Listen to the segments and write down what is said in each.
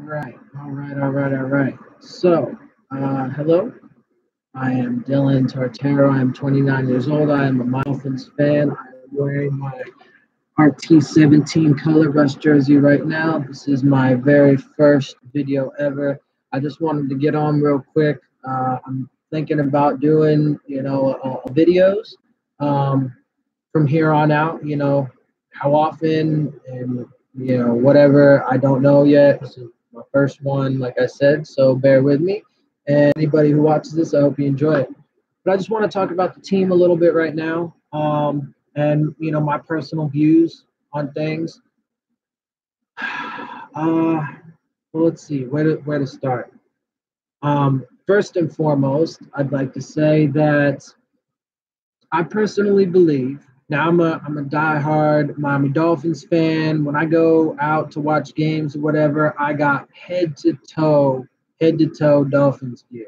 All right. So, hello. I am Dillon Tartero. I am 29 years old. I am a Dolphins fan. I am wearing my RT17 color rush jersey right now. This is my very first video ever. I just wanted to get on real quick. I'm thinking about doing, videos from here on out. How often and whatever. I don't know yet. This is my first one, like I said. So bear with me. And anybody who watches this, I hope you enjoy it. But I just want to talk about the team a little bit right now. And my personal views on things. Well, let's see where to start. First and foremost, I'd like to say that I personally believe. Now I'm a diehard Miami Dolphins fan. When I go out to watch games or whatever, I got head to toe Dolphins gear.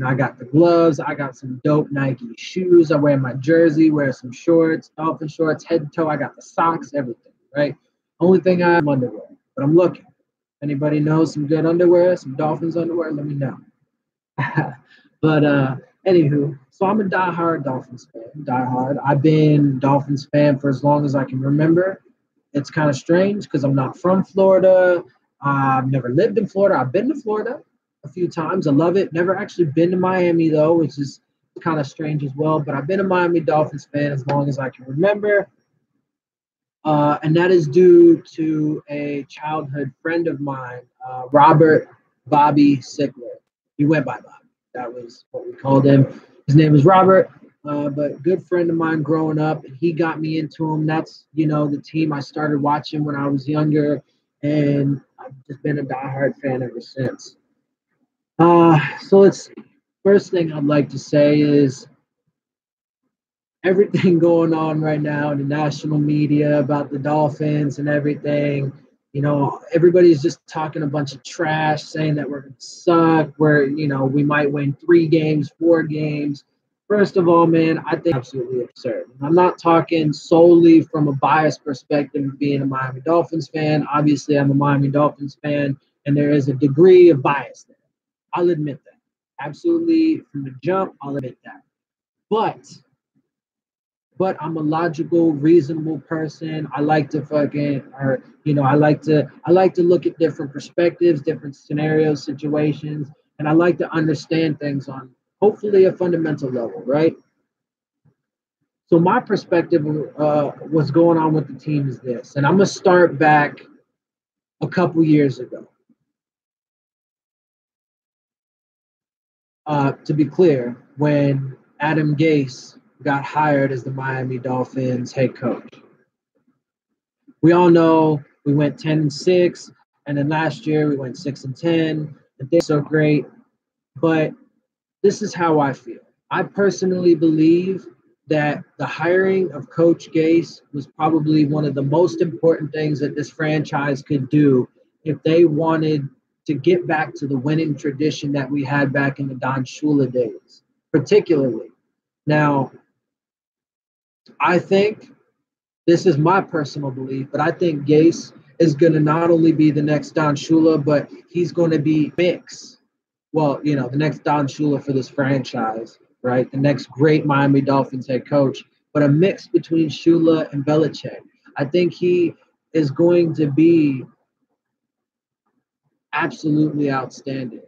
I got the gloves, I got some dope Nike shoes, I wear my jersey, wear some shorts, Dolphin shorts, head to toe, I got the socks, everything, right? Only thing I have underwear, but I'm looking. Anybody knows some good underwear, some Dolphins underwear, let me know. But anywho, so I'm a diehard Dolphins fan. Diehard. I've been Dolphins fan for as long as I can remember. It's kind of strange because I'm not from Florida. I've never lived in Florida. I've been to Florida a few times. I love it. Never actually been to Miami though, which is kind of strange as well. But I've been a Miami Dolphins fan as long as I can remember. And that is due to a childhood friend of mine, Robert Bobby Sickler. He went by Bobby. That was what we called him. His name is Robert, but good friend of mine growing up. And he got me into him. That's, the team I started watching when I was younger. And I've just been a diehard fan ever since. So let's see. First thing I'd like to say is everything going on right now in the national media about the Dolphins and everything. Everybody's just talking a bunch of trash, saying that we're going to suck, we might win 3 games, 4 games. First of all, man, I think absolutely absurd. I'm not talking solely from a biased perspective of being a Miami Dolphins fan. Obviously, I'm a Miami Dolphins fan, and there is a degree of bias there. I'll admit that. Absolutely, from the jump, I'll admit that. But I'm a logical, reasonable person. I like to I like to look at different perspectives, different scenarios, situations, and I like to understand things on hopefully a fundamental level, right? So my perspective, what's going on with the team is this, and I'm gonna start back a couple years ago. To be clear, when Adam Gase got hired as the Miami Dolphins head coach. We all know we went 10-6, and then last year we went 6-10, and they're so great. But this is how I feel. I personally believe that the hiring of Coach Gase was probably one of the most important things that this franchise could do if they wanted to get back to the winning tradition that we had back in the Don Shula days, particularly. Now, I think this is my personal belief, but I think Gase is going to not only be the next Don Shula, but he's going to be mix. Well, the next Don Shula for this franchise, right? The next great Miami Dolphins head coach, but a mix between Shula and Belichick. I think he is going to be absolutely outstanding.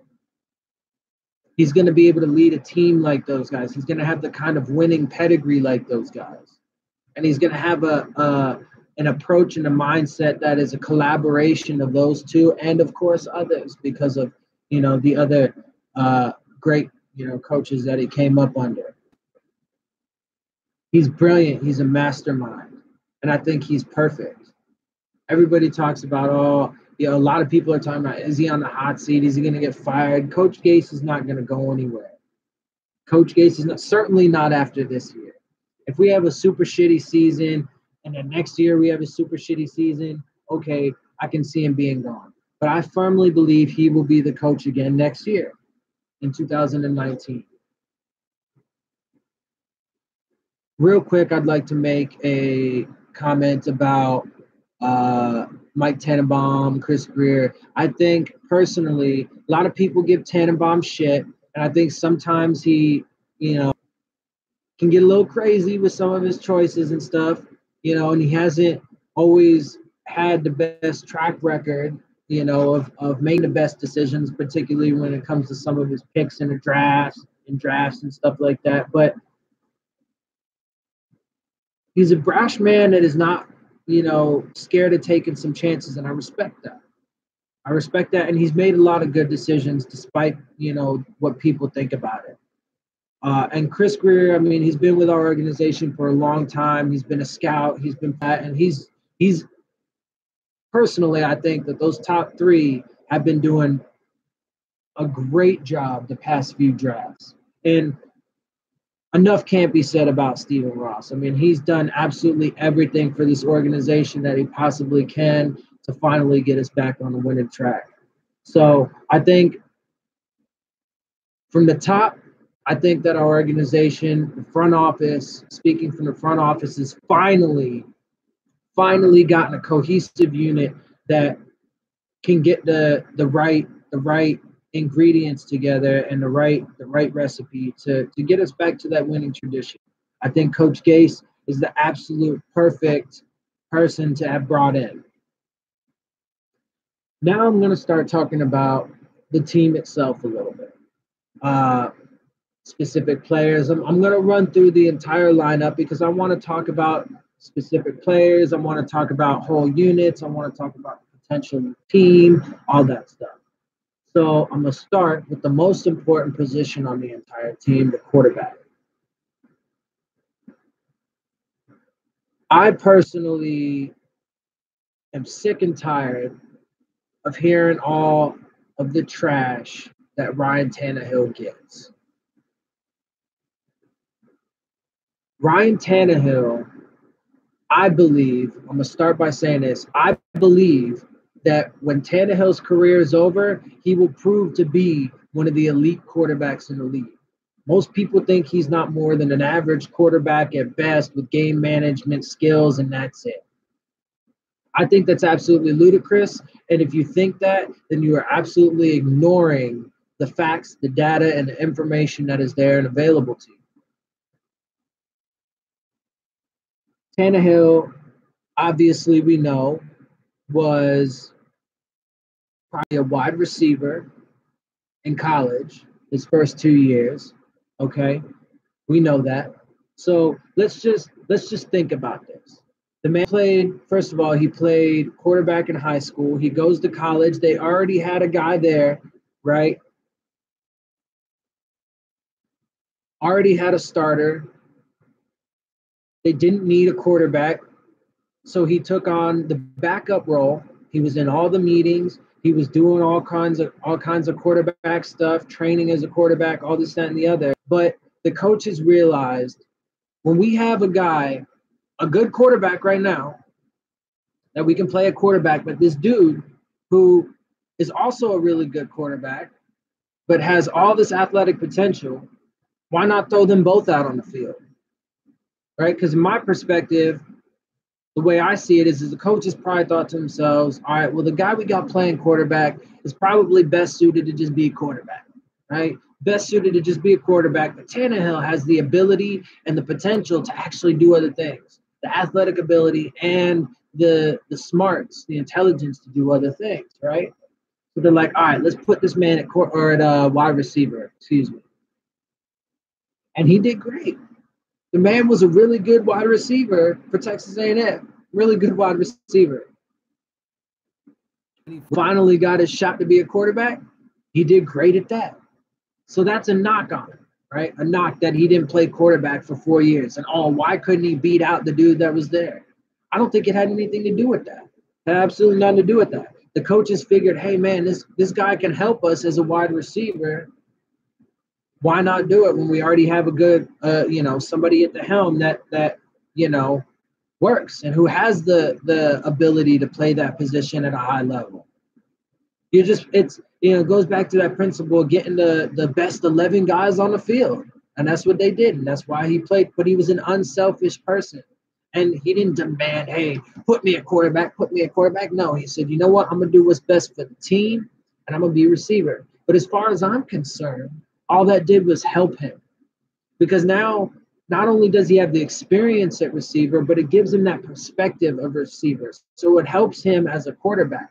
He's going to be able to lead a team like those guys. He's going to have the kind of winning pedigree like those guys. And he's going to have an approach and a mindset that is a collaboration of those two and, of course, others because of, the other great, coaches that he came up under. He's brilliant. He's a mastermind. And I think he's perfect. Everybody talks about, a lot of people are talking about, is he on the hot seat? Is he going to get fired? Coach Gase is not going to go anywhere. Coach Gase is certainly not after this year. If we have a super shitty season and then next year we have a super shitty season, okay, I can see him being gone. But I firmly believe he will be the coach again next year in 2019. Real quick, I'd like to make a comment about Mike Tannenbaum, Chris Greer. I think personally, a lot of people give Tannenbaum shit, and I think sometimes he, you know, can get a little crazy with some of his choices and stuff, and he hasn't always had the best track record, of making the best decisions, particularly when it comes to some of his picks in the drafts and stuff like that. But he's a brash man that is not, scared of taking some chances, and I respect that. And he's made a lot of good decisions despite, what people think about it. And Chris Greer, I mean, he's been with our organization for a long time. He's been a scout. He's been and he's personally, I think that those top three have been doing a great job the past few drafts. And enough can't be said about Stephen Ross. I mean, he's done absolutely everything for this organization that he possibly can to finally get us back on the winning track. So I think from the top, I think that our organization, the front office, speaking from the front office, has finally gotten a cohesive unit that can get the right ingredients together and the right recipe to get us back to that winning tradition. I think Coach Gase is the absolute perfect person to have brought in. Now I'm going to start talking about the team itself a little bit. Specific players. I'm going to run through the entire lineup because I want to talk about specific players. I want to talk about whole units. I want to talk about potential team, all that stuff. So I'm going to start with the most important position on the entire team, the quarterback. I personally am sick and tired of hearing all of the trash that Ryan Tannehill gets. Ryan Tannehill, I believe, I'm going to start by saying this, I believe that when Tannehill's career is over, he will prove to be one of the elite quarterbacks in the league. Most people think he's not more than an average quarterback at best with game management skills, and that's it. I think that's absolutely ludicrous. And if you think that, then you are absolutely ignoring the facts, the data, and the information that is there and available to you. Tannehill, obviously, we know, was probably a wide receiver in college his first 2 years. Okay, we know that. So let's just think about this. The man played, first of all, he played quarterback in high school. He goes to college. They already had a guy there, right? Already had a starter. They didn't need a quarterback. So he took on the backup role. He was in all the meetings. He was doing all kinds of quarterback stuff, training as a quarterback, all this, that, and the other. But the coaches realized when we have a guy, a good quarterback right now, that we can play a quarterback, but this dude who is also a really good quarterback, but has all this athletic potential, why not throw them both out on the field? Right? Because in my perspective, the way I see it is the coaches probably thought to themselves, all right, well, the guy we got playing quarterback is probably best suited to just be a quarterback, right? Best suited to just be a quarterback. But Tannehill has the ability and the potential to actually do other things, the athletic ability and the smarts, the intelligence to do other things, right? So they're like, all right, let's put this man at wide receiver, excuse me. And he did great. The man was a really good wide receiver for Texas A&M. Really good wide receiver. He finally got his shot to be a quarterback. He did great at that. So that's a knock on him, right? A knock that he didn't play quarterback for 4 years. And, why couldn't he beat out the dude that was there? I don't think it had anything to do with that. It had absolutely nothing to do with that. The coaches figured, hey, man, this guy can help us as a wide receiver. Why not do it when we already have a good, somebody at the helm that works and who has the ability to play that position at a high level? It goes back to that principle of getting the best 11 guys on the field. And that's what they did. And that's why he played. But he was an unselfish person. And he didn't demand, hey, put me a quarterback, put me a quarterback. No, he said, you know what? I'm going to do what's best for the team, and I'm going to be a receiver. But as far as I'm concerned, all that did was help him. Because now, not only does he have the experience at receiver, but it gives him that perspective of receivers. So it helps him as a quarterback.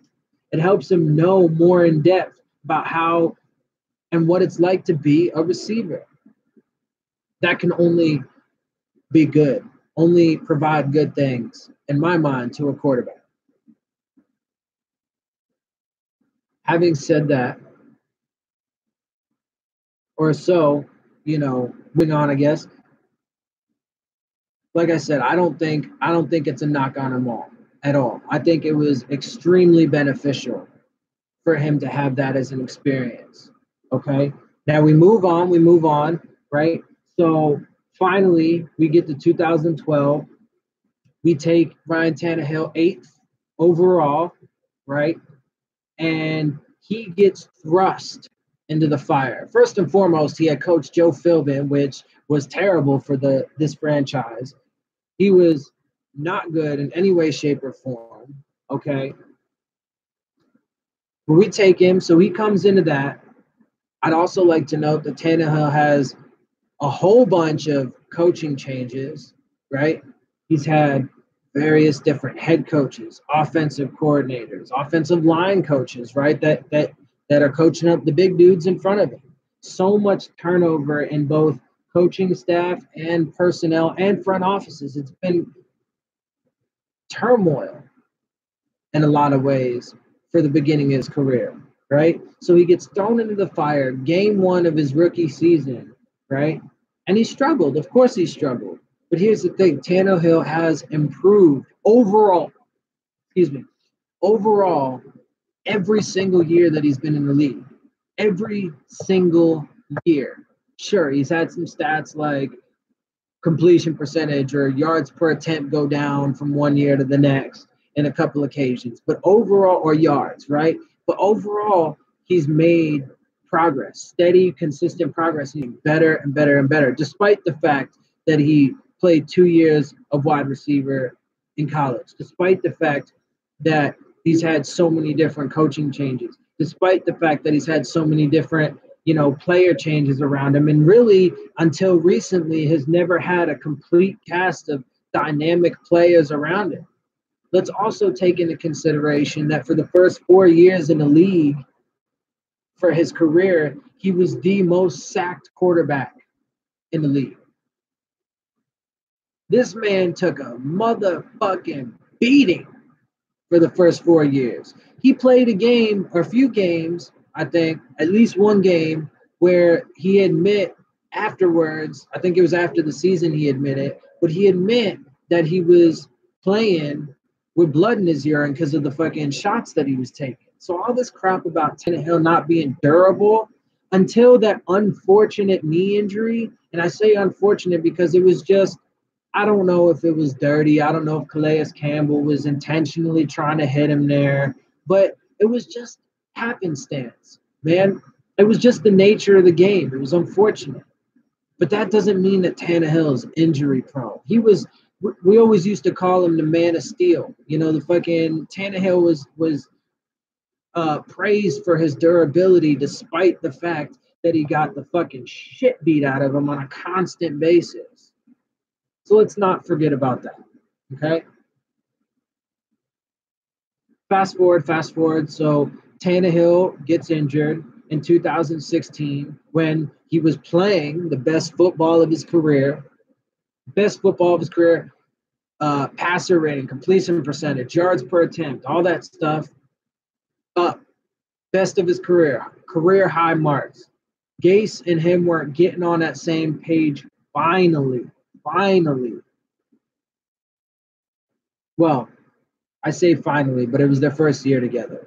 It helps him know more in depth about how and what it's like to be a receiver. That can only be good, only provide good things, in my mind, to a quarterback. Having said that, or so, moving on, I guess. Like I said, I don't think it's a knock on him all at all. I think it was extremely beneficial for him to have that as an experience. Okay. Now we move on, right? So finally we get to 2012. We take Ryan Tannehill 8th overall, right? And he gets thrust into the fire. First and foremost, he had Coach Joe Philbin, which was terrible for this franchise. He was not good in any way, shape, or form. Okay. But we take him, so he comes into that. I'd also like to note that Tannehill has a whole bunch of coaching changes, right? He's had various different head coaches, offensive coordinators, offensive line coaches, right? That are coaching up the big dudes in front of him. So much turnover in both coaching staff and personnel and front offices. It's been turmoil in a lot of ways for the beginning of his career, right? So he gets thrown into the fire game one of his rookie season, right? And he struggled. Of course he struggled. But here's the thing, Tannehill has improved overall, every single year that he's been in the league. Every single year. Sure, he's had some stats like completion percentage or yards per attempt go down from one year to the next in a couple occasions, but overall, or yards, right? But overall, he's made progress, steady, consistent progress, and better and better and better, despite the fact that he played 2 years of wide receiver in college, despite the fact that he's had so many different coaching changes, despite the fact that he's had so many different player changes around him, and really until recently has never had a complete cast of dynamic players around him. Let's also take into consideration that for the first 4 years in the league for his career, he was the most sacked quarterback in the league. This man took a motherfucking beating for the first 4 years. He played a game or a few games, I think, at least one game, where he admit afterwards, I think it was after the season he admitted, but he admit that he was playing with blood in his urine because of the fucking shots that he was taking. So all this crap about Tannehill not being durable until that unfortunate knee injury, and I say unfortunate because it was just, I don't know if it was dirty. I don't know if Calais Campbell was intentionally trying to hit him there, but it was just happenstance, man. It was just the nature of the game. It was unfortunate. But that doesn't mean that Tannehill is injury prone. We always used to call him the man of steel. The fucking Tannehill was praised for his durability despite the fact that he got the fucking shit beat out of him on a constant basis. So let's not forget about that, okay? Fast forward. So Tannehill gets injured in 2016 when he was playing the best football of his career. Passer rating, completion percentage, yards per attempt, all that stuff up. Best of his career high marks. Gase and him weren't getting on that same page finally. Well, I say finally, but it was their first year together.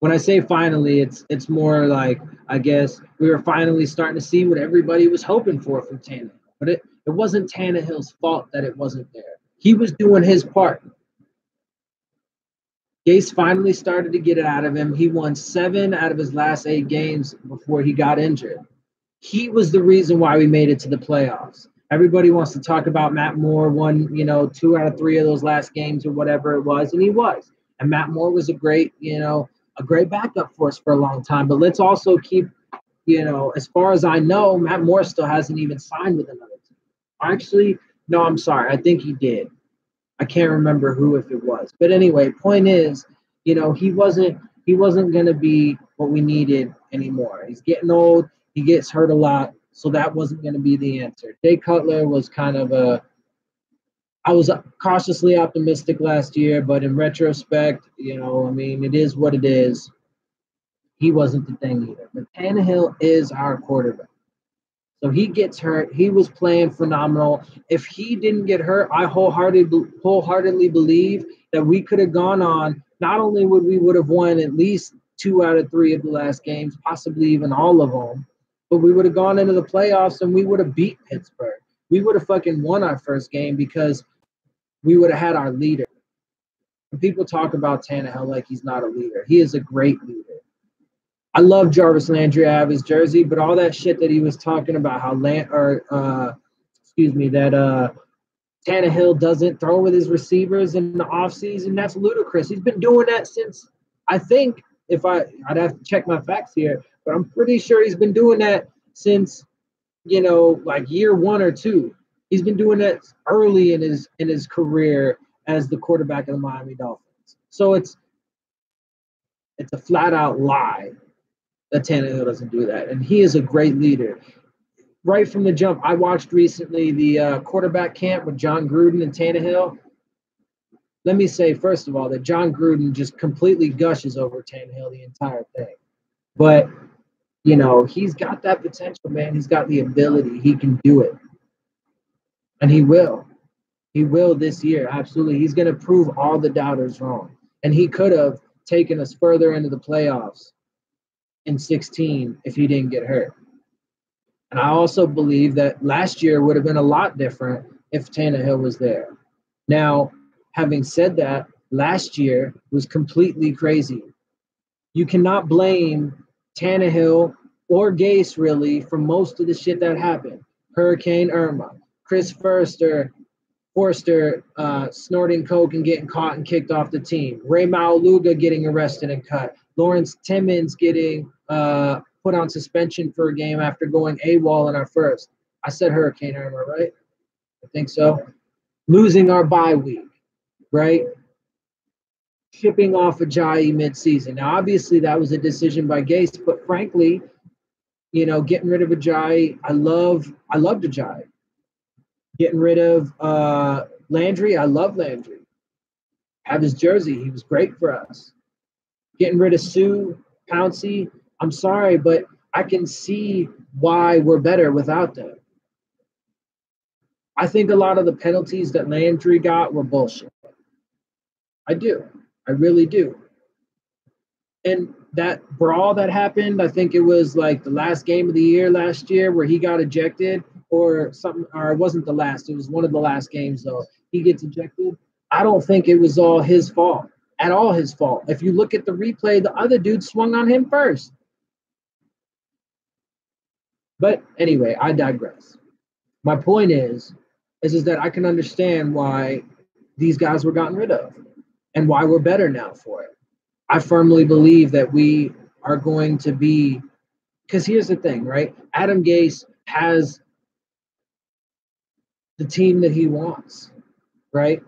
When I say finally, it's more like, I guess we were finally starting to see what everybody was hoping for from Tannehill. But it wasn't Tannehill's fault that it wasn't there. He was doing his part. Gase finally started to get it out of him. He won 7 out of his last 8 games before he got injured. He was the reason why we made it to the playoffs. Everybody wants to talk about Matt Moore won, 2 out of 3 of those last games or whatever it was, and he was. And Matt Moore was a great backup for us for a long time. But let's also keep, as far as I know, Matt Moore still hasn't even signed with another team. Actually, no, I'm sorry. I think he did. I can't remember who if it was. But anyway, point is, he wasn't gonna be what we needed anymore. He's getting old, he gets hurt a lot, so that wasn't gonna be the answer. Jay Cutler was kind of a I was cautiously optimistic last year, but in retrospect, it is what it is. He wasn't the thing either. But Tannehill is our quarterback. So he gets hurt. He was playing phenomenal. If he didn't get hurt, I wholeheartedly believe that we could have gone on. Not only would have won at least 2 out of 3 of the last games, possibly even all of them, but we would have gone into the playoffs and we would have beat Pittsburgh. We would have fucking won our first game because we would have had our leader. When people talk about Tannehill like he's not a leader, he is a great leader. I love Jarvis Landry. I have his jersey, but all that shit that he was talking about, how Tannehill doesn't throw with his receivers in the offseason, that's ludicrous. He's been doing that since, I think, I'd have to check my facts here, but I'm pretty sure he's been doing that since, like year 1 or 2. He's been doing that early in his career as the quarterback of the Miami Dolphins. So it's a flat out lie that Tannehill doesn't do that. And he is a great leader. Right from the jump, I watched recently the quarterback camp with John Gruden and Tannehill. Let me say, first of all, that John Gruden just completely gushes over Tannehill the entire thing. But, he's got that potential, man. He's got the ability. He can do it. And he will. He will this year, absolutely. He's going to prove all the doubters wrong. And he could have taken us further into the playoffs in 16 if he didn't get hurt. And I also believe that last year would have been a lot different if Tannehill was there. Now, having said that, last year was completely crazy. You cannot blame Tannehill or Gase, really, for most of the shit that happened. Hurricane Irma, Chris Forster snorting coke and getting caught and kicked off the team. Ray Mauluga getting arrested and cut. Lawrence Timmons getting put on suspension for a game after going AWOL in our first. I said Hurricane Irma, right? I think so. Losing our bye week, right? Shipping off Ajayi midseason. Now, obviously, that was a decision by Gase, but frankly, getting rid of Ajayi, I loved Ajayi. Getting rid of Landry, I love Landry. Have his jersey, he was great for us. Getting rid of Sue, Pouncey, I'm sorry, but I can see why we're better without them. I think a lot of the penalties that Landry got were bullshit. I do. I really do. And that brawl that happened, I think it was like the last game of the year last year where he got ejected or something, or it wasn't the last. It was one of the last games, though. He gets ejected. I don't think it was all his fault, at all his fault. If you look at the replay, the other dude swung on him first. But anyway, I digress. My point is that I can understand why these guys were gotten rid of and why we're better now for it. I firmly believe that we are going to be, because here's the thing, right? Adam Gase has the team that he wants, right?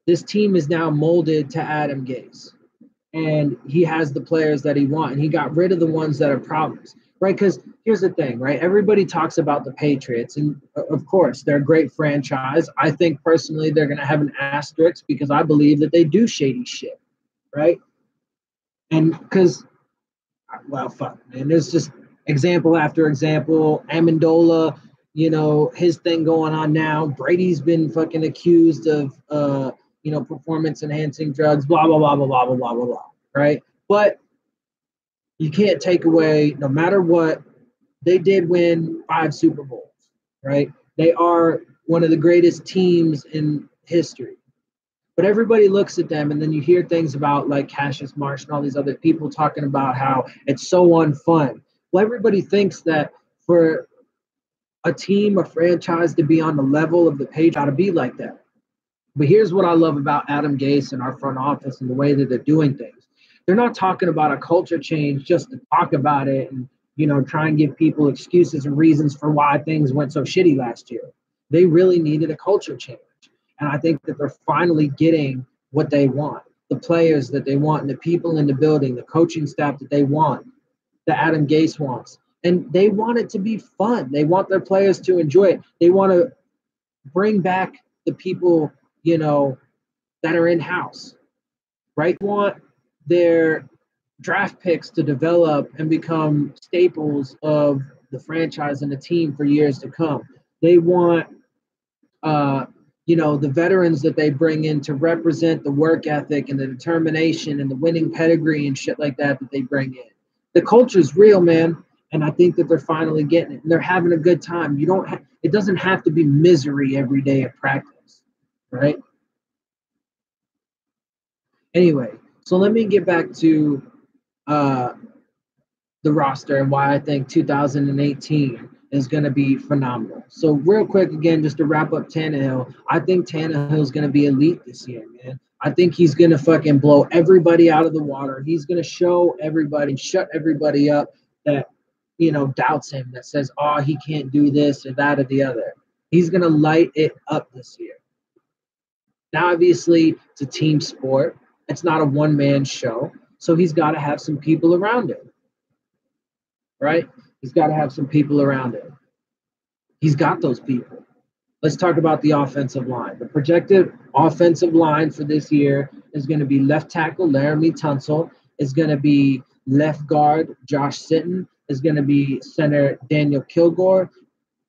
This team is now molded to Adam Gase, and he has the players that he wants, and he got rid of the ones that are problems, right? Because here's the thing, right? Everybody talks about the Patriots, and of course, they're a great franchise. I think personally they're going to have an asterisk because I believe that they do shady shit, right? And because, well, fuck, man, there's just example after example. Amendola, his thing going on now. Brady's been fucking accused of, performance enhancing drugs, blah, blah, blah, blah, blah, blah, blah, blah, blah, right? But you can't take away, no matter what, they did win 5 Super Bowls, right? They are one of the greatest teams in history. But everybody looks at them, and then you hear things about like Cassius Marsh and all these other people talking about how it's so unfun. Well, everybody thinks that for a team, a franchise to be on the level of the Patriots, got to be like that. But here's what I love about Adam Gase and our front office and the way that they're doing things. They're not talking about a culture change just to talk about it and, try and give people excuses and reasons for why things went so shitty last year. They really needed a culture change. And I think that they're finally getting what they want, the players that they want, and the people in the building, the coaching staff that they want, that Adam Gase wants. And they want it to be fun. They want their players to enjoy it. They want to bring back the people, that are in-house, right? They want their draft picks to develop and become staples of the franchise and the team for years to come. They want, the veterans that they bring in to represent the work ethic and the determination and the winning pedigree and shit like that they bring in. The culture is real, man. And I think that they're finally getting it. And they're having a good time. It doesn't have to be misery every day at practice, right? Anyway, so let me get back to the roster and why I think 2018 is going to be phenomenal. So real quick, again, just to wrap up Tannehill, I think Tannehill is going to be elite this year, man. I think he's going to fucking blow everybody out of the water. He's going to show everybody and shut everybody up that, doubts him, that says, oh, he can't do this or that or the other. He's going to light it up this year. Now, obviously, it's a team sport. It's not a one-man show. So he's got to have some people around him, right? He's got to have some people around him. He's got those people. Let's talk about the offensive line. The projected offensive line for this year is going to be left tackle Laramie Tunsil, is going to be left guard Josh Sitton, is going to be center Daniel Kilgore,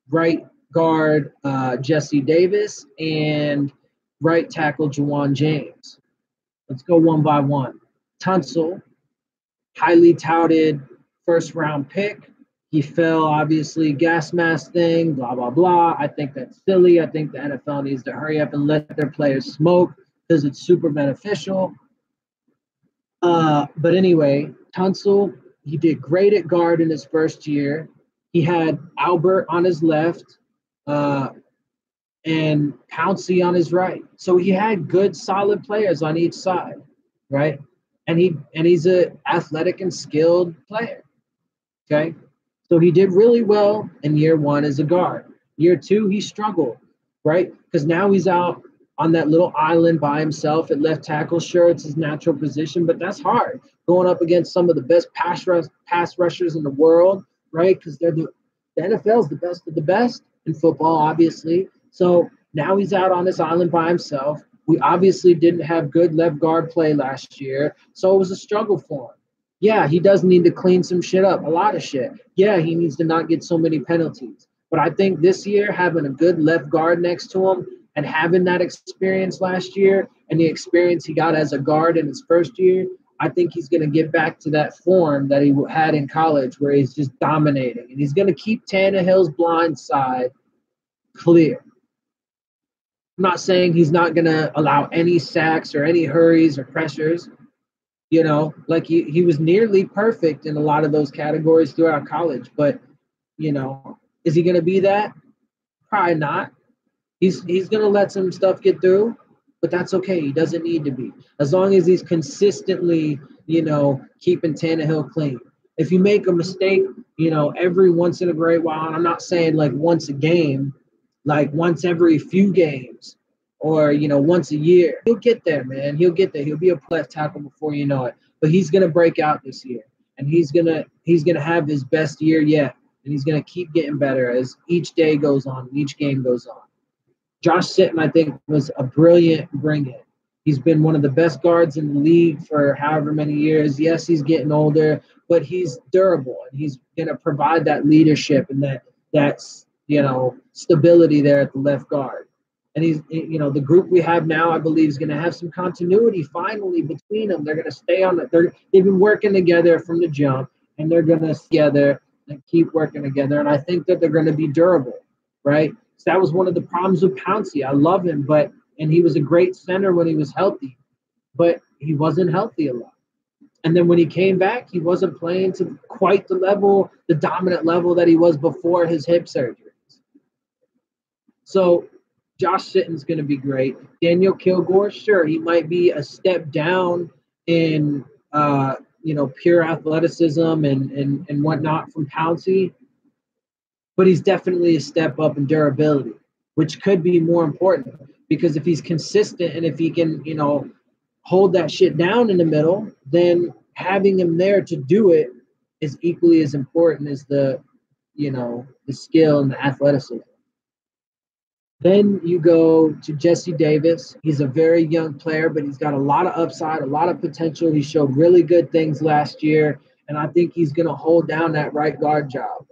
right guard Jesse Davis, and right tackle Juwan James. Let's go one by one. Tunsil, highly touted first-round pick. He fell, obviously, gas mask thing, blah, blah, blah. I think that's silly. I think the NFL needs to hurry up and let their players smoke because it's super beneficial. But anyway, Tunsil, he did great at guard in his first year. He had Albert on his left and Pouncey on his right. So he had good, solid players on each side, right? And he's an athletic and skilled player, okay? So he did really well in year one as a guard. Year two, he struggled, right? Because now he's out on that little island by himself at left tackle. Sure, it's his natural position, but that's hard. Going up against some of the best pass rushers in the world, right? Because the NFL is the best of the best in football, obviously. So now he's out on this island by himself. We obviously didn't have good left guard play last year, so it was a struggle for him. Yeah, he does need to clean some shit up, a lot of shit. Yeah, he needs to not get so many penalties. But I think this year, having a good left guard next to him and having that experience last year and the experience he got as a guard in his first year, I think he's going to get back to that form that he had in college where he's just dominating. And he's going to keep Tannehill's blind side clear. I'm not saying he's not going to allow any sacks or any hurries or pressures. Like he was nearly perfect in a lot of those categories throughout college. But, is he going to be that? Probably not. He's going to let some stuff get through, but that's okay. He doesn't need to be. As long as he's consistently, keeping Tannehill clean. If you make a mistake, every once in a great while, and I'm not saying like once a game, like once every few games or, once a year, he'll get there, man. He'll get there. He'll be a left tackle before you know it. But he's going to break out this year, and he's going to have his best year yet, and he's going to keep getting better as each day goes on, each game goes on. Josh Sitton, I think, was a brilliant bring-in. He's been one of the best guards in the league for however many years. Yes, he's getting older, but he's durable, and he's going to provide that leadership and that's stability there at the left guard. And he's, the group we have now, I believe, is going to have some continuity finally between them. They're going to stay on it. They've been working together from the jump, and they're going to together and keep working together. And I think that they're going to be durable, right? So that was one of the problems with Pouncey. I love him, and he was a great center when he was healthy, but he wasn't healthy a lot. And then when he came back, he wasn't playing to quite the dominant level that he was before his hip surgeries. So Josh Sitton's going to be great. Daniel Kilgore, sure, he might be a step down in pure athleticism and whatnot from Pouncey, but he's definitely a step up in durability, which could be more important because if he's consistent and if he can, hold that shit down in the middle, then having him there to do it is equally as important as the skill and the athleticism. Then you go to Jesse Davis. He's a very young player, but he's got a lot of upside, a lot of potential. He showed really good things last year, and I think he's going to hold down that right guard job.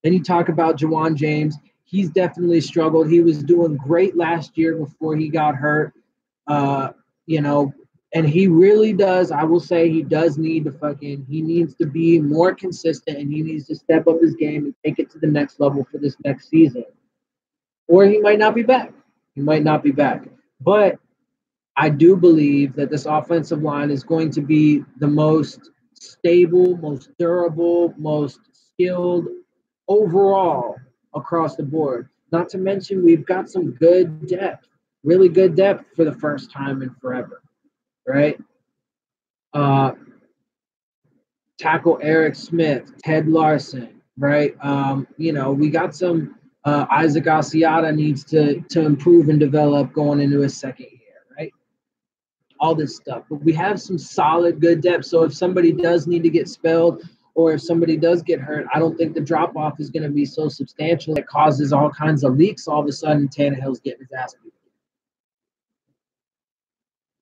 Then you talk about Jawan James. He's definitely struggled. He was doing great last year before he got hurt. And he really does. I will say he does need he needs to be more consistent and he needs to step up his game and take it to the next level for this next season. Or he might not be back. He might not be back. But I do believe that this offensive line is going to be the most stable, most durable, most skilled overall across the board. Not to mention, we've got some good depth, really good depth for the first time in forever, right? Tackle Eric Smith, Ted Larson, right? We got some. Isaac Asiata needs to improve and develop going into his second year, right? All this stuff. But we have some solid, good depth. So if somebody does need to get spelled or if somebody does get hurt, I don't think the drop-off is going to be so substantial that causes all kinds of leaks. All of a sudden, Tannehill's getting his ass beat.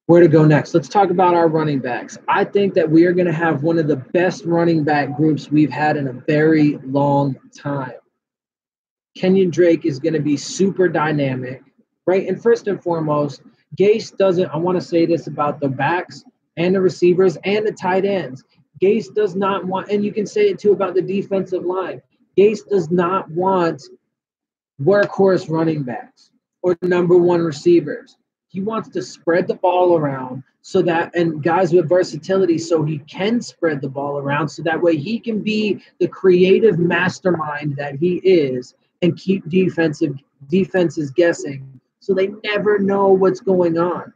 Where to go next? Let's talk about our running backs. I think that we are going to have one of the best running back groups we've had in a very long time. Kenyon Drake is going to be super dynamic, right? And first and foremost, Gase doesn't, I want to say this about the backs and the receivers and the tight ends. Gase does not want, and you can say it too about the defensive line. Gase does not want workhorse running backs or number one receivers. He wants to spread the ball around so that, and guys with versatility, so he can spread the ball around so that way he can be the creative mastermind that he is and keep defenses guessing so they never know what's going on.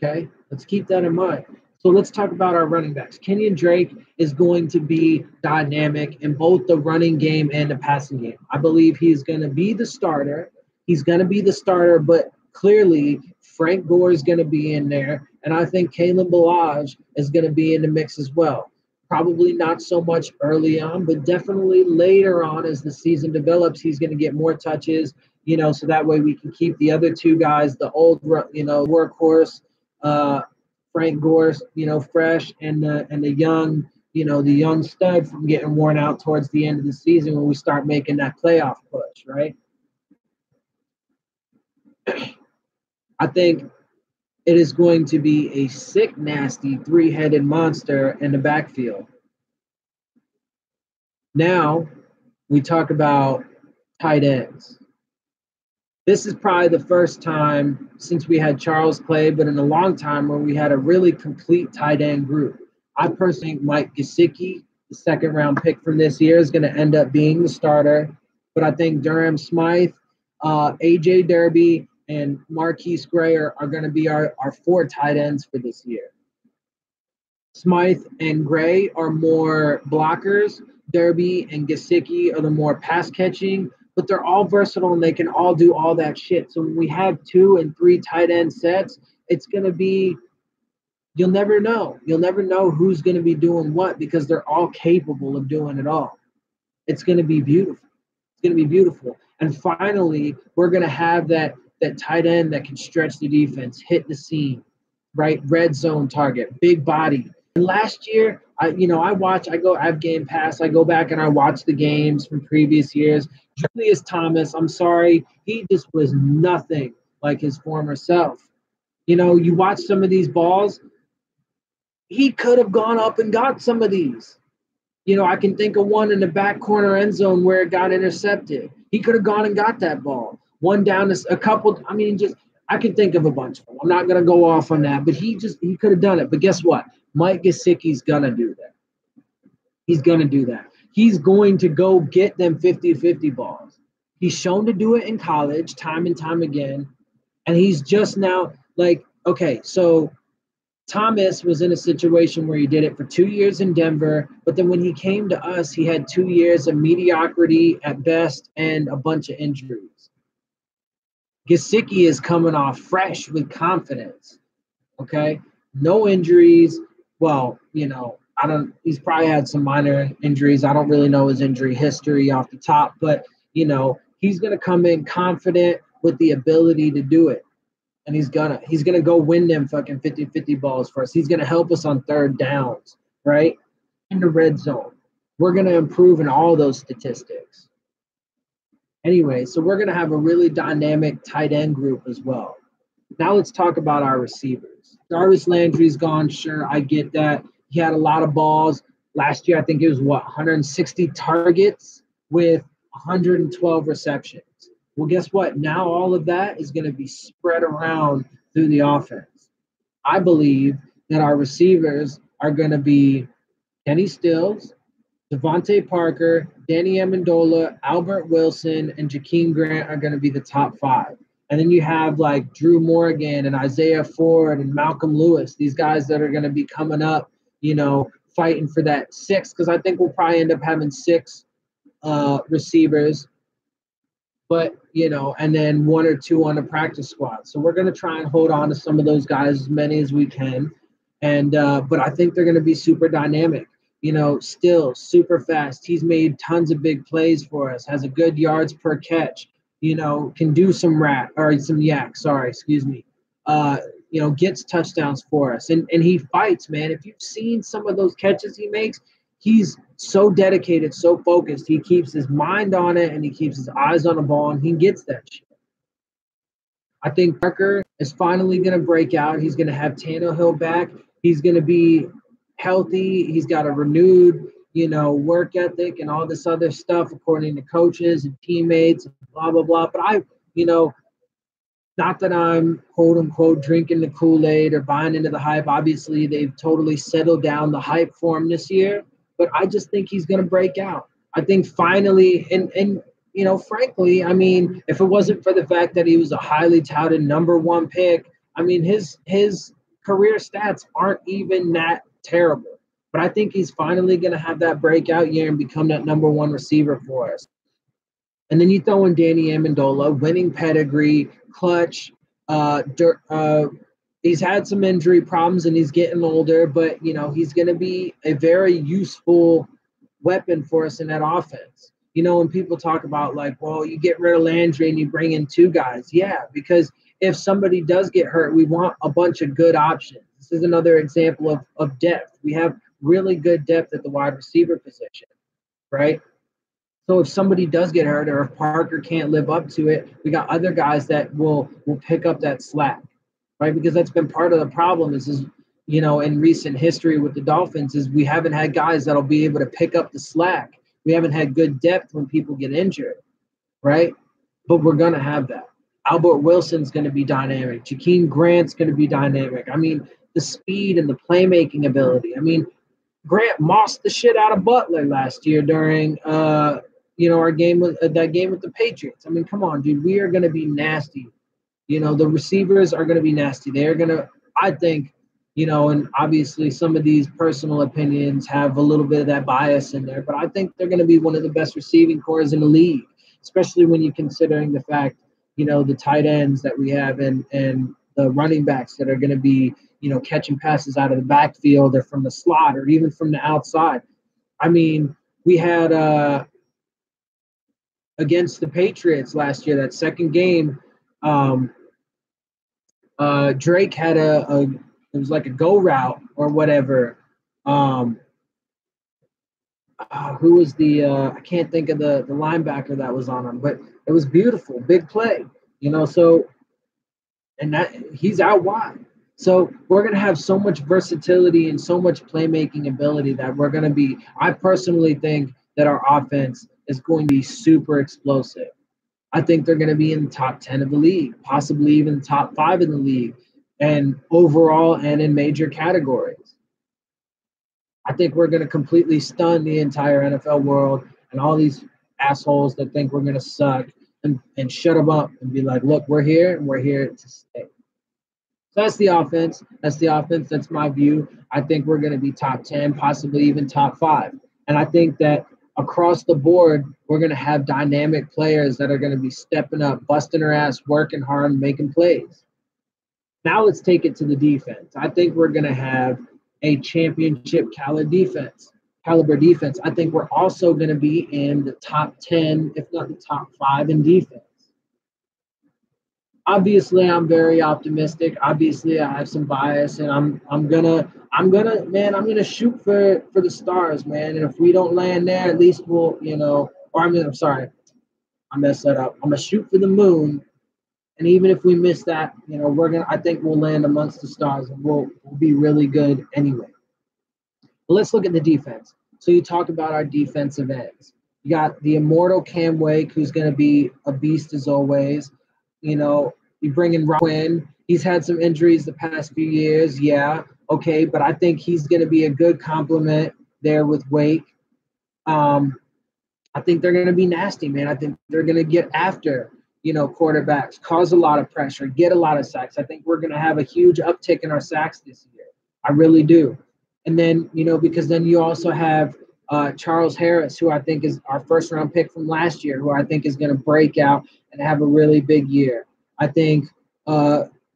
Okay, let's keep that in mind. So let's talk about our running backs. Kenyon Drake is going to be dynamic in both the running game and the passing game. I believe he's going to be the starter. He's going to be the starter, but clearly Frank Gore is going to be in there, and I think Kalen Ballage is going to be in the mix as well. Probably not so much early on, but definitely later on as the season develops, he's going to get more touches, so that way we can keep the other two guys, the old, workhorse, Frank Gore, fresh, and the young, the young stud from getting worn out towards the end of the season when we start making that playoff push, right? I think it is going to be a sick, nasty, three-headed monster in the backfield. Now, we talk about tight ends. This is probably the first time since we had Charles Clay, but in a long time where we had a really complete tight end group. I personally think Mike Gesicki, the second-round pick from this year, is going to end up being the starter. But I think Durham Smythe, A.J. Derby, and Marquise Gray are going to be our four tight ends for this year. Smythe and Gray are more blockers. Derby and Gesicki are the more pass catching, but they're all versatile and they can all do all that shit. So when we have 2 and 3 tight end sets, it's going to be, you'll never know. You'll never know who's going to be doing what because they're all capable of doing it all. It's going to be beautiful. It's going to be beautiful. And finally, we're going to have that tight end that can stretch the defense, hit the seam, right? Red zone target, big body. And last year, I have Game Pass. I go back and I watch the games from previous years. Julius Thomas, I'm sorry, he just was nothing like his former self. You watch some of these balls, he could have gone up and got some of these. I can think of one in the back corner end zone where it got intercepted. He could have gone and got that ball. One down to a couple. I can think of a bunch of them. I'm not going to go off on that, but he could have done it. But guess what? Mike Gesicki's going to do that. He's going to do that. He's going to go get them 50-50 balls. He's shown to do it in college time and time again. And he's just now like, okay, so Thomas was in a situation where he did it for 2 years in Denver, but then when he came to us, he had 2 years of mediocrity at best and a bunch of injuries. Gesicki is coming off fresh with confidence. Okay, no injuries. Well, I don't. He's probably had some minor injuries. I don't really know his injury history off the top, but he's gonna come in confident with the ability to do it. And he's gonna go win them fucking 50-50 balls for us. He's gonna help us on third downs, right? In the red zone. We're gonna improve in all those statistics. Anyway, so we're gonna have a really dynamic tight end group as well. Now let's talk about our receivers. Jarvis Landry's gone, sure, I get that. He had a lot of balls. Last year, I think it was 160 targets with 112 receptions. Well, guess what? Now all of that is going to be spread around through the offense. I believe that our receivers are going to be Kenny Stills, Devontae Parker, Danny Amendola, Albert Wilson, and Jakeem Grant are going to be the top five. And then you have like Drew Morgan and Isaiah Ford and Malcolm Lewis, these guys that are going to be coming up, fighting for that six, because I think we'll probably end up having six receivers, but, and then one or two on the practice squad. So we're going to try and hold on to some of those guys, as many as we can. And, but I think they're going to be super dynamic. Still super fast. He's made tons of big plays for us, has a good yards per catch, can do some yak, gets touchdowns for us. And he fights, man. If you've seen some of those catches he makes, he's so dedicated, so focused. He keeps his mind on it and he keeps his eyes on the ball and he gets that shit. I think Parker is finally going to break out. He's going to have Tannehill back. He's going to be healthy. He's got a renewed, work ethic and all this other stuff, according to coaches and teammates, and blah, blah, blah. But not that I'm quote unquote drinking the Kool-Aid or buying into the hype. Obviously, they've totally settled down the hype for him this year, but I just think he's going to break out. I think finally, and frankly, I mean, if it wasn't for the fact that he was a highly touted number one pick, I mean, his career stats aren't even that terrible. But I think he's finally going to have that breakout year and become that number one receiver for us. And then you throw in Danny Amendola, winning pedigree, clutch. He's had some injury problems and he's getting older, but he's going to be a very useful weapon for us in that offense. When people talk about like, well, you get rid of Landry and you bring in two guys. Yeah, because if somebody does get hurt, we want a bunch of good options. This is another example of depth. We have really good depth at the wide receiver position, right? So if somebody does get hurt or if Parker can't live up to it, we got other guys that will pick up that slack, right? Because that's been part of the problem is in recent history with the Dolphins is we haven't had guys that'll be able to pick up the slack. We haven't had good depth when people get injured, right? But we're going to have that. Albert Wilson's going to be dynamic. Jakeem Grant's going to be dynamic. I mean, the speed and the playmaking ability. I mean, Grant mossed the shit out of Butler last year during our game with that game with the Patriots. I mean, come on, dude. We are going to be nasty. The receivers are going to be nasty. They're going to, I think, and obviously some of these personal opinions have a little bit of that bias in there, but I think they're going to be one of the best receiving corps in the league, especially when you're considering the fact, the tight ends that we have and the running backs that are going to be, catching passes out of the backfield or from the slot or even from the outside. I mean, we had against the Patriots last year, that second game, Drake had it was like a go route or whatever. Who was I can't think of the linebacker that was on him, but it was beautiful, big play, so, and that he's out wide. So we're going to have so much versatility and so much playmaking ability that we're going to be, I personally think that our offense is going to be super explosive. I think they're going to be in the top 10 of the league, possibly even the top 5 in the league, and overall and in major categories. I think we're going to completely stun the entire NFL world and all these assholes that think we're going to suck and shut them up and be like, look, we're here and we're here to stay. So that's the offense. That's the offense. That's my view. I think we're going to be top 10, possibly even top 5. And I think that across the board, we're going to have dynamic players that are going to be stepping up, busting their ass, working hard, and making plays. Now let's take it to the defense. I think we're going to have a championship caliber defense. I think we're also going to be in the top 10, if not the top 5 in defense. Obviously, I'm very optimistic. Obviously, I have some bias, and I'm gonna shoot for the stars, man. And if we don't land there, at least we'll, I'm sorry, I messed that up. I'm gonna shoot for the moon, and even if we miss that, I think we'll land amongst the stars, and we'll be really good anyway. But let's look at the defense. So you talk about our defensive ends. You got the immortal Cam Wake, who's going to be a beast as always. You bring in Quinn. He's had some injuries the past few years. Yeah, okay, but I think he's going to be a good complement there with Wake. I think they're going to be nasty, man. I think they're going to get after, quarterbacks, cause a lot of pressure, get a lot of sacks. I think we're going to have a huge uptick in our sacks this year. I really do. And then, because then you also have Charles Harris, who I think is our first round pick from last year, who I think is going to break out and have a really big year. I think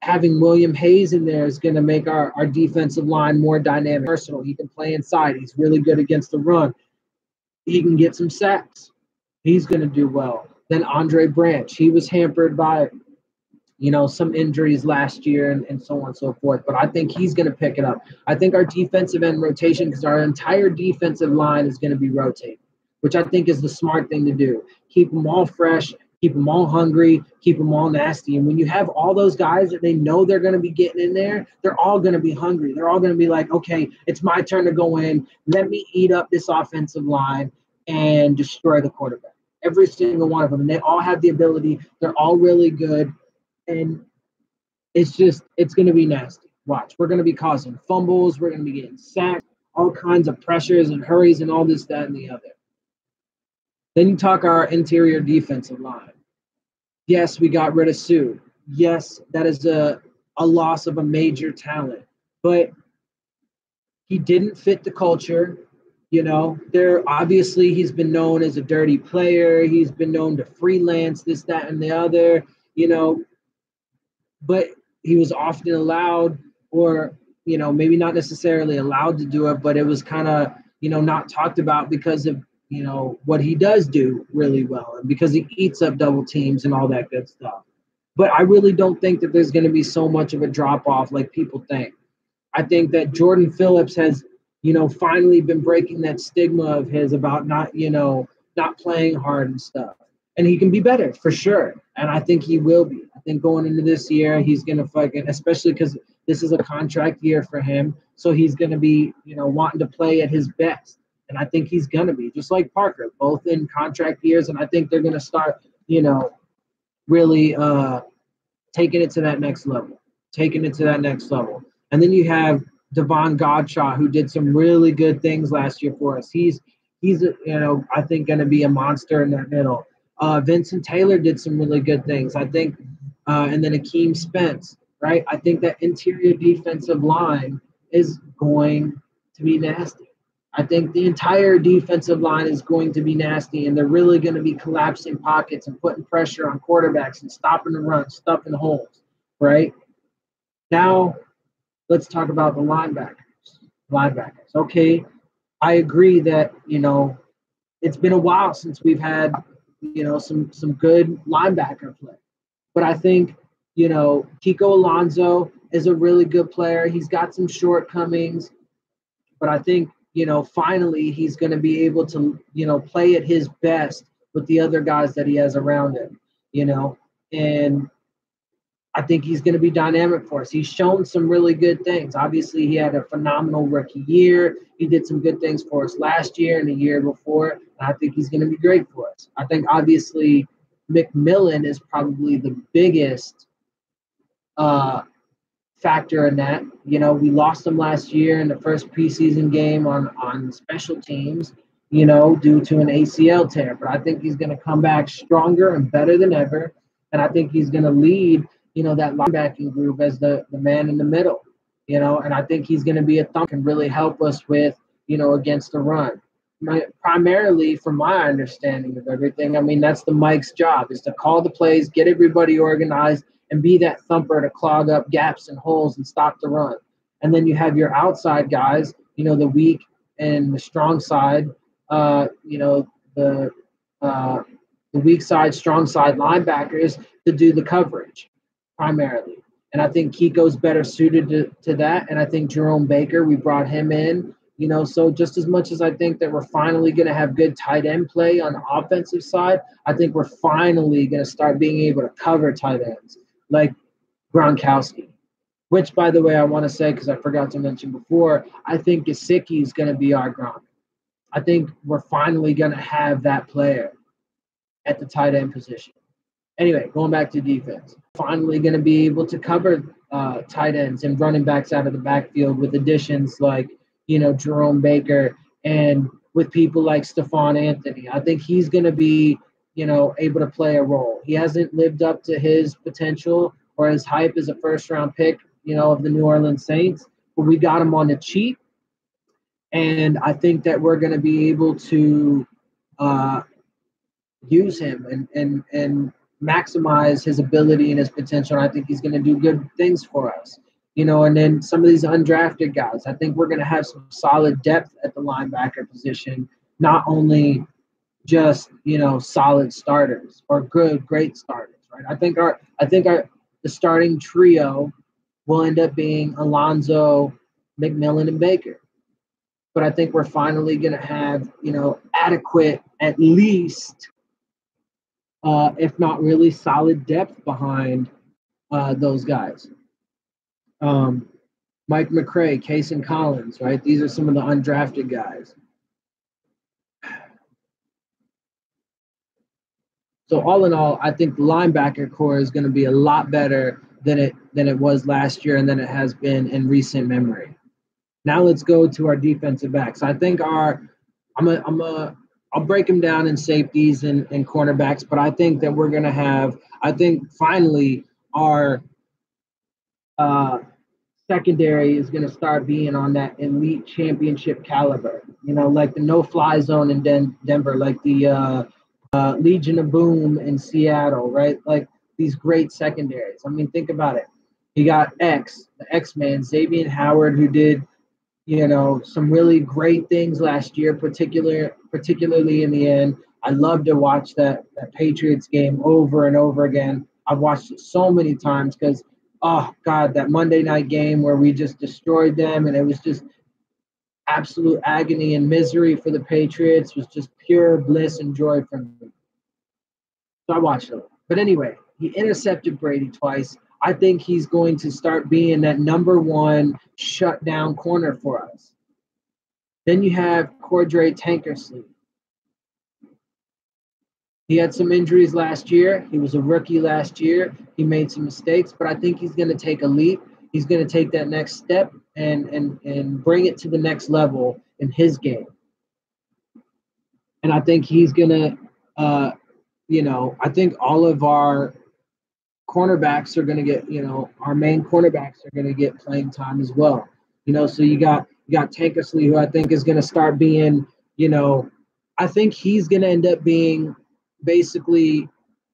having William Hayes in there is going to make our defensive line more dynamic. Versatile. He can play inside. He's really good against the run. He can get some sacks. He's going to do well. Then Andre Branch. He was hampered by, some injuries last year and so on and so forth. But I think he's going to pick it up. I think our defensive end rotation, because our entire defensive line is going to be rotating, which I think is the smart thing to do. Keep them all fresh, keep them all hungry, keep them all nasty. And when you have all those guys that they know they're going to be getting in there, they're all going to be hungry. They're all going to be like, okay, it's my turn to go in. Let me eat up this offensive line and destroy the quarterback. Every single one of them. And they all have the ability. They're all really good. And it's going to be nasty. Watch. We're going to be causing fumbles. We're going to be getting sacked, all kinds of pressures and hurries and all this, that, and the other. Then you talk our interior defensive line. Yes, we got rid of Sue. Yes, that is a loss of a major talent. But he didn't fit the culture. Obviously he's been known as a dirty player. He's been known to freelance this, that, and the other, but he was often allowed or, maybe not necessarily allowed to do it, but it was kind of, not talked about because of, what he does do really well and because he eats up double teams and all that good stuff. But I really don't think that there's going to be so much of a drop off like people think. I think that Jordan Phillips has, finally been breaking that stigma of his about not playing hard and stuff. And he can be better for sure. And I think he will be. I think going into this year, he's going to especially because this is a contract year for him. So he's going to be, wanting to play at his best. And I think he's going to be just like Parker, both in contract years. And I think they're going to start, really taking it to that next level. And then you have Devon Godshaw, who did some really good things last year for us. He's I think going to be a monster in that middle. Vincent Taylor did some really good things, I think, and then Akeem Spence, right? I think that interior defensive line is going to be nasty. I think the entire defensive line is going to be nasty, and they're really going to be collapsing pockets and putting pressure on quarterbacks and stopping the run, stuffing holes, right? Now, let's talk about the linebackers. Okay, I agree that, it's been a while since we've had, some good linebacker play. But I think, Kiko Alonso is a really good player. He's got some shortcomings, but I think, finally he's going to be able to, play at his best with the other guys that he has around him, and I think he's going to be dynamic for us. He's shown some really good things. Obviously, he had a phenomenal rookie year. He did some good things for us last year and the year before. And I think he's going to be great for us. I think, obviously, McMillan is probably the biggest factor in that. We lost him last year in the first preseason game on special teams. due to an ACL tear. But I think he's going to come back stronger and better than ever. And I think he's going to lead, that linebacking group as the man in the middle, and I think he's going to be a thumb can really help us with, against the run. Primarily, from my understanding of everything, I mean, that's the Mike's job is to call the plays, get everybody organized, and be that thumper to clog up gaps and holes and stop the run. And then you have your outside guys, the weak and the strong side, the weak side, strong side linebackers to do the coverage primarily. And I think Kiko's better suited to that. And I think Jerome Baker, we brought him in, so just as much as I think that we're finally going to have good tight end play on the offensive side, I think we're finally going to start being able to cover tight ends like Gronkowski. Which, by the way, I want to say, because I forgot to mention before, I think Gesicki is going to be our Gronk. I think we're finally going to have that player at the tight end position. Anyway, going back to defense, finally going to be able to cover tight ends and running backs out of the backfield with additions like, Jerome Baker and with people like Stephon Anthony. I think he's going to be, able to play a role. He hasn't lived up to his potential or his hype as a first-round pick, of the New Orleans Saints, but we got him on the cheap. And I think that we're going to be able to use him and maximize his ability and his potential. And I think he's going to do good things for us, and then some of these undrafted guys, I think we're going to have some solid depth at the linebacker position, not only just, solid starters or great starters, right? I think the starting trio will end up being Alonzo, McMillan, and Baker. But I think we're finally going to have, adequate, at least, if not really solid depth behind those guys. Mike McCray, Cason Collins, right? These are some of the undrafted guys. So all in all, I think the linebacker core is going to be a lot better than it was last year and than it has been in recent memory. Now let's go to our defensive backs. I think I'll break them down in safeties and cornerbacks, but I think that we're going to have, finally our secondary is going to start being on that elite championship caliber, like the no-fly zone in Denver, like the Legion of Boom in Seattle, right? Like these great secondaries. I mean, think about it. You got the X-Man, Xavier Howard, who did, some really great things last year, particularly in the end. I love to watch that Patriots game over and over again. I've watched it so many times because, oh, God, that Monday night game where we just destroyed them and it was just absolute agony and misery for the Patriots was just pure bliss and joy for me. So I watched it. But anyway, he intercepted Brady twice. I think he's going to start being that number one shutdown corner for us. Then you have Cordray Tankersley. He had some injuries last year. He was a rookie last year. He made some mistakes, but I think he's going to take a leap. He's going to take that next step and bring it to the next level in his game. And I think he's going to, I think all of our cornerbacks are going to get, our main cornerbacks are going to get playing time as well. So you got Tankersley, who I think is going to start being, I think he's going to end up being basically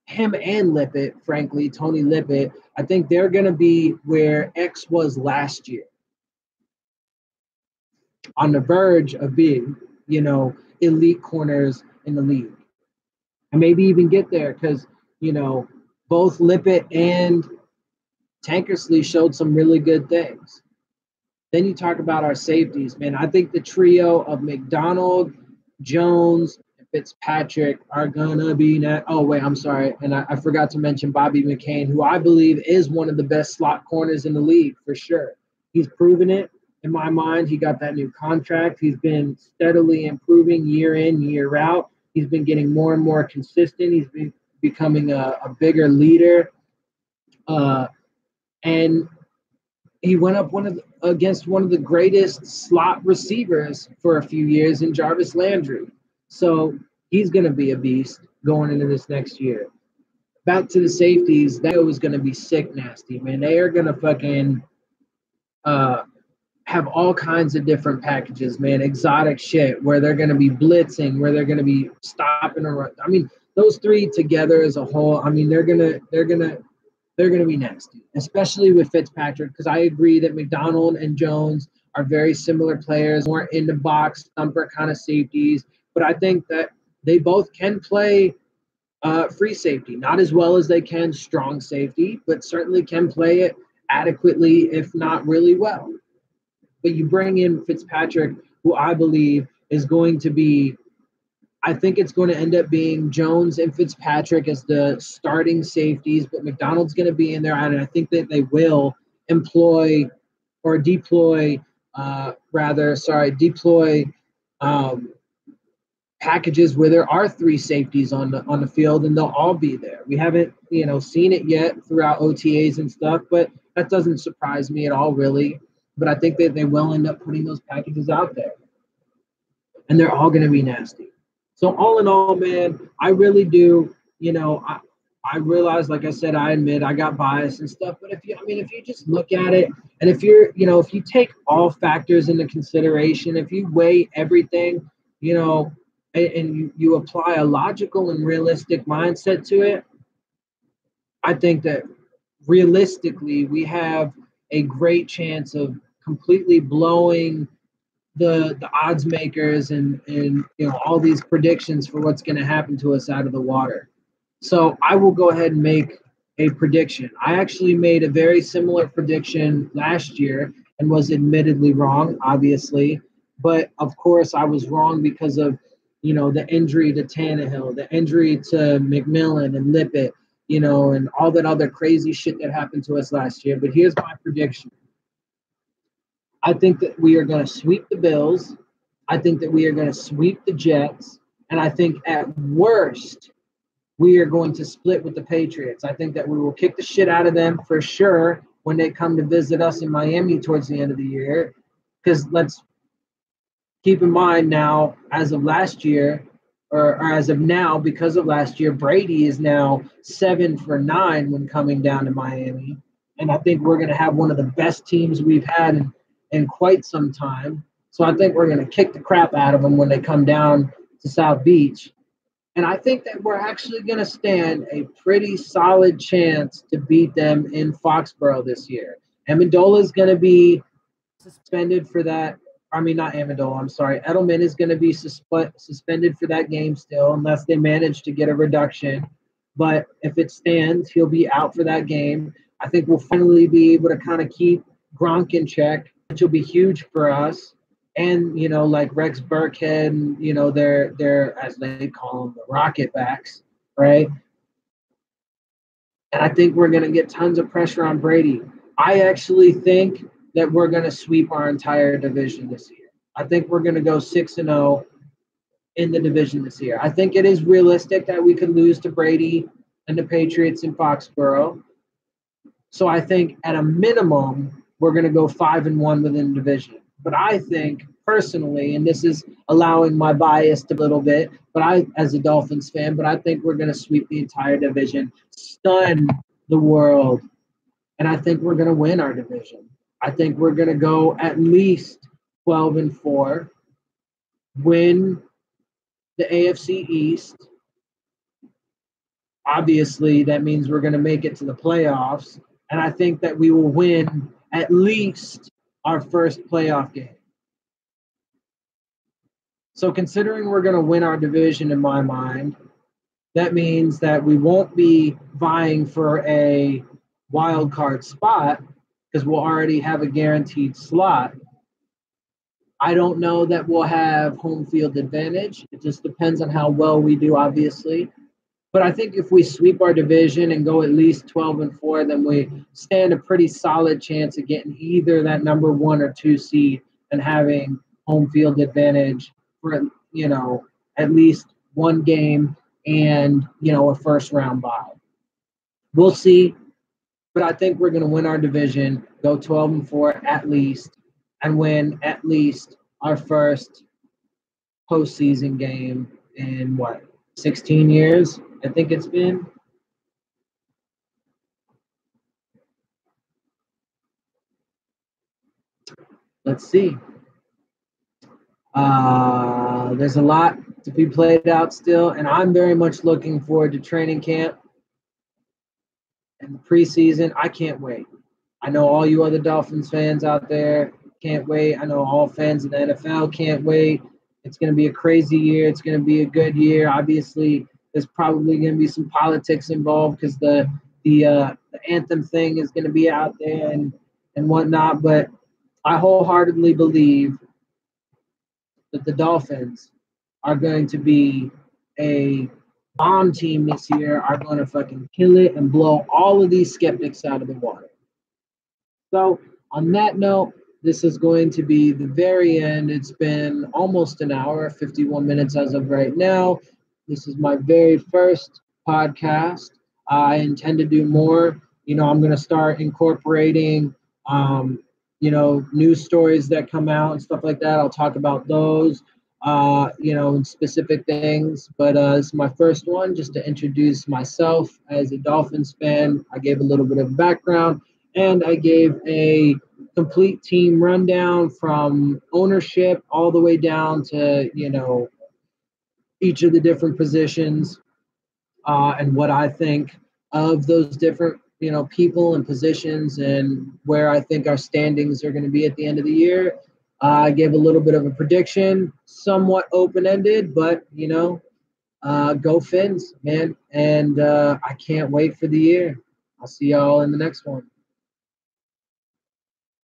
him and Lippett, frankly, Tony Lippett. I think they're going to be where X was last year, on the verge of being, elite corners in the league. And maybe even get there because, both Lippett and Tankersley showed some really good things. Then you talk about our safeties, man. I think the trio of McDonald, Jones, and Fitzpatrick are going to be – oh, wait, I'm sorry. And I forgot to mention Bobby McCain, who I believe is one of the best slot corners in the league for sure. He's proven it. In my mind, he got that new contract. He's been steadily improving year in, year out. He's been getting more and more consistent. He's been becoming a bigger leader. And he went up against one of the greatest slot receivers for a few years in Jarvis Landry. So he's going to be a beast going into this next year. Back to the safeties, that was going to be sick nasty, man. They are going to fucking uh, have all kinds of different packages, man. Exotic shit where they're going to be blitzing, where they're going to be stopping and run. I mean, those three together as a whole, I mean, they're gonna be nasty, especially with Fitzpatrick. Because I agree that McDonald and Jones are very similar players, more in the box thumper kind of safeties. But I think that they both can play free safety, not as well as they can strong safety, but certainly can play it adequately, if not really well. But you bring in Fitzpatrick, who I believe is going to be, I think it's going to end up being Jones and Fitzpatrick as the starting safeties, but McDonald's going to be in there. And I think that they will employ or deploy, deploy um, packages where there are three safeties on the field, and they'll all be there. We haven't, seen it yet throughout OTAs and stuff, but that doesn't surprise me at all, really. But I think that they will end up putting those packages out there, and they're all going to be nasty. So all in all, man, I really do. I realize, like I said, I admit I got bias and stuff. But if you just look at it, and if you take all factors into consideration, if you weigh everything, and you apply a logical and realistic mindset to it, I think that realistically we have a great chance of completely blowing the odds makers and all these predictions for what's going to happen to us out of the water. So I will go ahead and make a prediction. I actually made a very similar prediction last year and was admittedly wrong, obviously. But of course, I was wrong because of the injury to Tannehill, the injury to McMillan and Lippett, and all that other crazy shit that happened to us last year. But here's my prediction. I think that we are going to sweep the Bills. I think that we are going to sweep the Jets. And I think at worst, we are going to split with the Patriots. I think that we will kick the shit out of them for sure when they come to visit us in Miami towards the end of the year. Because let's keep in mind now, as of last year, or as of now, because of last year, Brady is now 7 for 9 when coming down to Miami. And I think we're going to have one of the best teams we've had in quite some time. So I think we're going to kick the crap out of them when they come down to South Beach. And I think that we're actually going to stand a pretty solid chance to beat them in Foxborough this year. Amendola is going to be suspended for that. I mean, not Amendola, I'm sorry. Edelman is going to be suspended for that game still, unless they manage to get a reduction. But if it stands, he'll be out for that game. I think we'll finally be able to kind of keep Gronk in check, which will be huge for us. And, like Rex Burkhead and, they're, as they call them, the Rocket backs, right? And I think we're going to get tons of pressure on Brady. I actually think that we're going to sweep our entire division this year. I think we're going to go 6-0 in the division this year. I think it is realistic that we could lose to Brady and the Patriots in Foxborough. So I think at a minimum, we're going to go 5-1 within the division. But I think personally, and this is allowing my bias a little bit, but as a Dolphins fan, but I think we're going to sweep the entire division, stun the world, and I think we're going to win our division. I think we're going to go at least 12-4, win the AFC East. Obviously, that means we're going to make it to the playoffs, and I think that we will win at least our first playoff game. So considering we're going to win our division in my mind, that means that we won't be vying for a wild card spot because we'll already have a guaranteed slot. I don't know that we'll have home field advantage. It just depends on how well we do, obviously. But I think if we sweep our division and go at least 12-4, then we stand a pretty solid chance of getting either that number 1 or 2 seed and having home field advantage for, at least one game and, a first round bye. We'll see. But I think we're going to win our division, go 12-4 at least, and win at least our first postseason game in what, 16 years, I think it's been. Let's see. There's a lot to be played out still, and I'm very much looking forward to training camp and the preseason. I can't wait. I know all you other Dolphins fans out there can't wait. I know all fans of the NFL can't wait. It's going to be a crazy year. It's going to be a good year. Obviously, there's probably going to be some politics involved because the anthem thing is going to be out there and whatnot. But I wholeheartedly believe that the Dolphins are going to be a bomb team this year, are going to fucking kill it and blow all of these skeptics out of the water. So, on that note, this is going to be the very end. It's been almost an hour, 51 minutes as of right now. This is my very first podcast. I intend to do more. I'm going to start incorporating, news stories that come out and stuff like that. I'll talk about those, and specific things. But this is my first one just to introduce myself as a Dolphins fan. I gave a little bit of background and I gave a complete team rundown from ownership all the way down to, each of the different positions and what I think of those different, people and positions and where I think our standings are going to be at the end of the year. I gave a little bit of a prediction, somewhat open-ended, but, go Fins, man. And I can't wait for the year. I'll see y'all in the next one.